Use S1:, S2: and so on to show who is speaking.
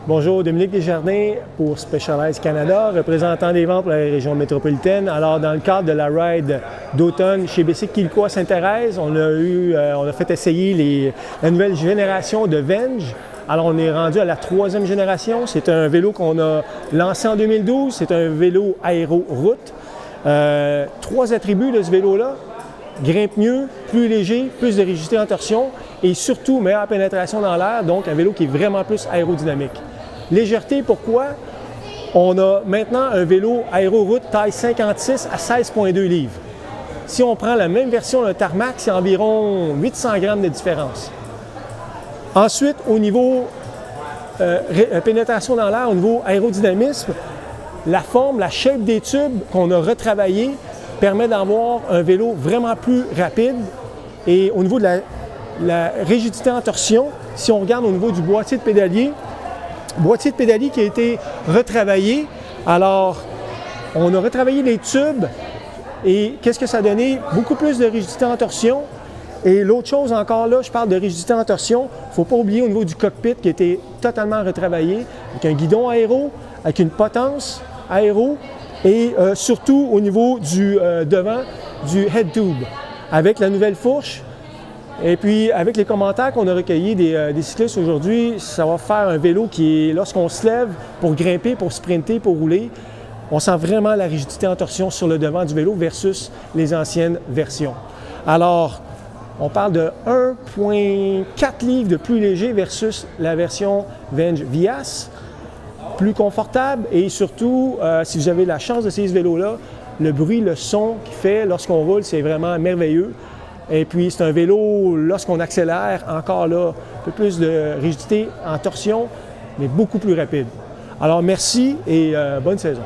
S1: Bonjour, Dominique Desjardins pour Specialized Canada, représentant des ventes pour la région métropolitaine. Alors, dans le cadre de la ride d'automne chez Bicycle Sainte-Thérèse, on a fait essayer la nouvelle génération de Venge. Alors, on est rendu à la 3e génération. C'est un vélo qu'on a lancé en 2012. C'est un vélo aéro-route. 3 attributs de ce vélo-là: grimpe mieux, plus léger, plus de rigidité en torsion et surtout meilleure pénétration dans l'air, donc un vélo qui est vraiment plus aérodynamique. Légèreté, pourquoi? On a maintenant un vélo aéro-route taille 56 à 16,2 livres. Si on prend la même version d'un Tarmac, c'est environ 800 grammes de différence. Ensuite, au niveau pénétration dans l'air, au niveau aérodynamisme, la forme, la shape des tubes qu'on a retravaillé permet d'avoir un vélo vraiment plus rapide. Et au niveau de la rigidité en torsion, si on regarde au niveau du boîtier de pédalier qui a été retravaillé. Alors, on a retravaillé les tubes et qu'est-ce que ça a donné? Beaucoup plus de rigidité en torsion. Et l'autre chose encore là, je parle de rigidité en torsion, il ne faut pas oublier au niveau du cockpit qui a été totalement retravaillé, avec un guidon aéro, avec une potence aéro et surtout au niveau du devant du head tube, avec la nouvelle fourche. Et puis, avec les commentaires qu'on a recueillis des cyclistes aujourd'hui, ça va faire un vélo qui est, lorsqu'on se lève pour grimper, pour sprinter, pour rouler, on sent vraiment la rigidité en torsion sur le devant du vélo versus les anciennes versions. Alors, on parle de 1,4 livres de plus léger versus la version Venge Vias, plus confortable et surtout, si vous avez la chance d'essayer ce vélo-là, le bruit, le son qu'il fait lorsqu'on roule, c'est vraiment merveilleux. Et puis, c'est un vélo, lorsqu'on accélère, encore là, un peu plus de rigidité en torsion, mais beaucoup plus rapide. Alors, merci et bonne saison.